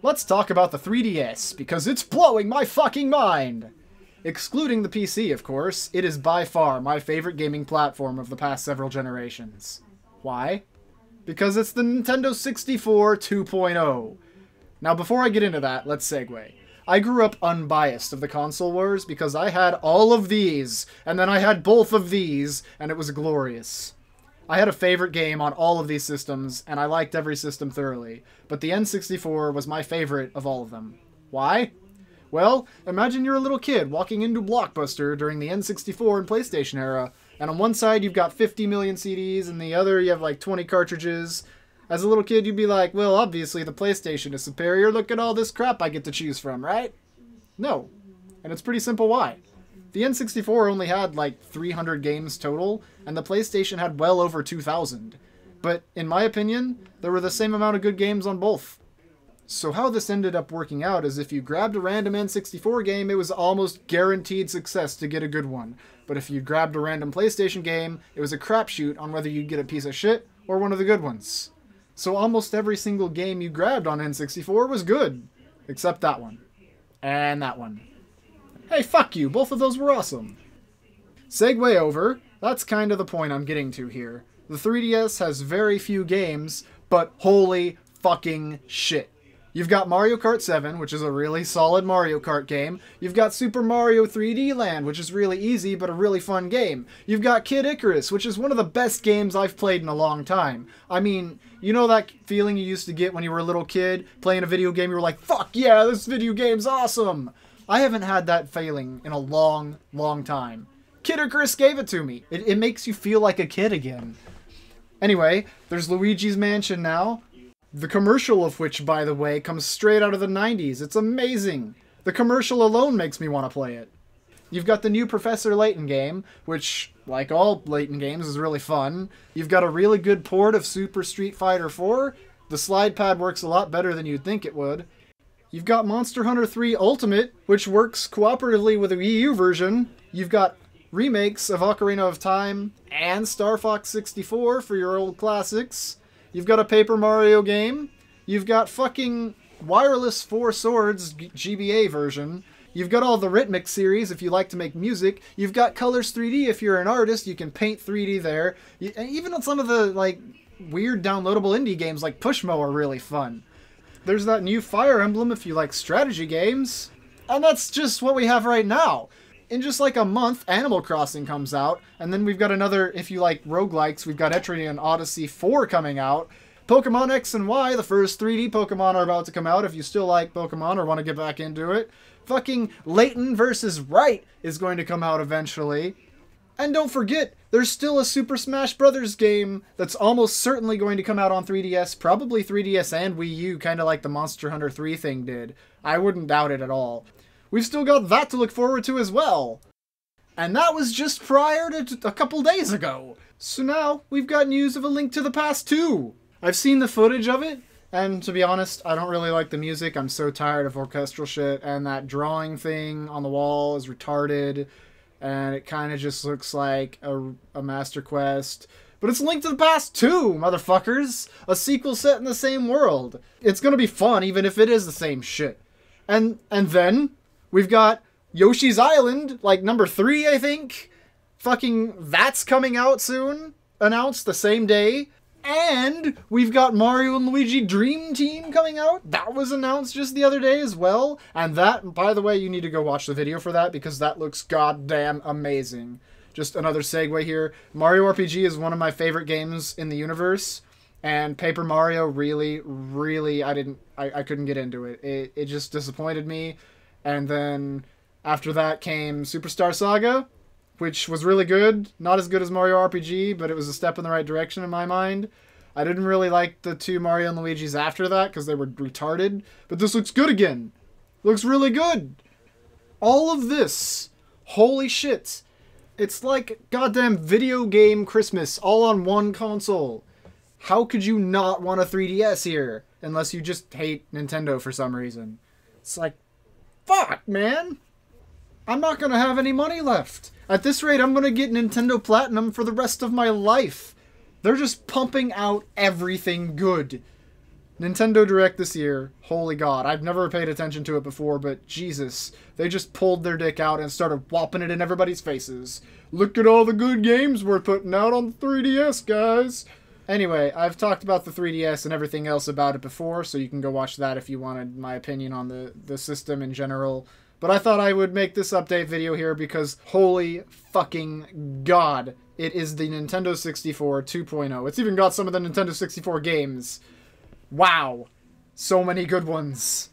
Let's talk about the 3DS, because it's blowing my fucking mind! Excluding the PC, of course, it is by far my favorite gaming platform of the past several generations. Why? Because it's the Nintendo 64 2.0. Now before I get into that, let's segue. I grew up unbiased of the console wars because I had all of these, and then I had both of these, and it was glorious. I had a favorite game on all of these systems, and I liked every system thoroughly, but the N64 was my favorite of all of them. Why? Well, imagine you're a little kid walking into Blockbuster during the N64 and PlayStation era, and on one side you've got 50 million CDs, and the other you have like 20 cartridges. As a little kid you'd be like, well, obviously the PlayStation is superior, look at all this crap I get to choose from, right? No. And it's pretty simple why. The N64 only had like 300 games total, and the PlayStation had well over 2,000. But, in my opinion, there were the same amount of good games on both. So how this ended up working out is if you grabbed a random N64 game, it was almost guaranteed success to get a good one. But if you grabbed a random PlayStation game, it was a crapshoot on whether you'd get a piece of shit or one of the good ones. So almost every single game you grabbed on N64 was good. Except that one. And that one. Hey, fuck you, both of those were awesome. Segue over, that's kind of the point I'm getting to here. The 3DS has very few games, but holy fucking shit. You've got Mario Kart 7, which is a really solid Mario Kart game. You've got Super Mario 3D Land, which is really easy, but a really fun game. You've got Kid Icarus, which is one of the best games I've played in a long time. I mean, you know that feeling you used to get when you were a little kid, playing a video game, you were like, fuck yeah, this video game's awesome! I haven't had that feeling in a long, long time. Kid Icarus gave it to me. It makes you feel like a kid again. Anyway, there's Luigi's Mansion now. The commercial of which, by the way, comes straight out of the 90s. It's amazing. The commercial alone makes me want to play it. You've got the new Professor Layton game, which, like all Layton games, is really fun. You've got a really good port of Super Street Fighter 4. The slide pad works a lot better than you'd think it would. You've got Monster Hunter 3 Ultimate, which works cooperatively with the Wii U version. You've got remakes of Ocarina of Time and Star Fox 64 for your old classics. You've got a Paper Mario game. You've got fucking Wireless 4 Swords GBA version. You've got all the Rhythmic series if you like to make music. You've got Colors 3D if you're an artist. You can paint 3D there. Even on some of the like weird downloadable indie games like Pushmo are really fun. There's that new Fire Emblem if you like strategy games. And that's just what we have right now. In just like a month, Animal Crossing comes out, and then we've got another, if you like roguelikes, we've got Etrian Odyssey 4 coming out. Pokemon X and Y, the first 3D Pokemon are about to come out if you still like Pokemon or want to get back into it. Fucking Layton vs. Wright is going to come out eventually. And don't forget, there's still a Super Smash Bros. Game that's almost certainly going to come out on 3DS, probably 3DS and Wii U, kind of like the Monster Hunter 3 thing did. I wouldn't doubt it at all. We've still got that to look forward to as well. And that was just prior to a couple days ago. So now, we've got news of A Link to the Past 2. I've seen the footage of it, and to be honest, I don't really like the music. I'm so tired of orchestral shit, and that drawing thing on the wall is retarded, and it kind of just looks like a Master Quest. But it's A Link to the Past 2, motherfuckers! A sequel set in the same world. It's gonna be fun, even if it is the same shit. And then we've got Yoshi's Island, like number 3, I think. Fucking, that's coming out soon. Announced the same day. And we've got Mario and Luigi Dream Team coming out. That was announced just the other day as well. And that, by the way, you need to go watch the video for that because that looks goddamn amazing. Just another segue here. Mario RPG is one of my favorite games in the universe. And Paper Mario really, I couldn't get into it. It just disappointed me. And then after that came Superstar Saga, which was really good. Not as good as Mario RPG, but it was a step in the right direction in my mind. I didn't really like the 2 Mario and Luigi's after that because they were retarded. But this looks good again. Looks really good. All of this. Holy shit. It's like goddamn video game Christmas all on one console. How could you not want a 3DS here? Unless you just hate Nintendo for some reason. It's like, fuck, man. I'm not gonna have any money left. At this rate, I'm gonna get Nintendo Platinum for the rest of my life. They're just pumping out everything good. Nintendo Direct this year, holy god, I've never paid attention to it before, but Jesus, they just pulled their dick out and started whopping it in everybody's faces. Look at all the good games we're putting out on the 3DS, guys! Anyway, I've talked about the 3DS and everything else about it before, so you can go watch that if you wanted my opinion on the system in general. But I thought I would make this update video here because holy fucking god, it is the Nintendo 64 2.0. It's even got some of the Nintendo 64 games. Wow. So many good ones.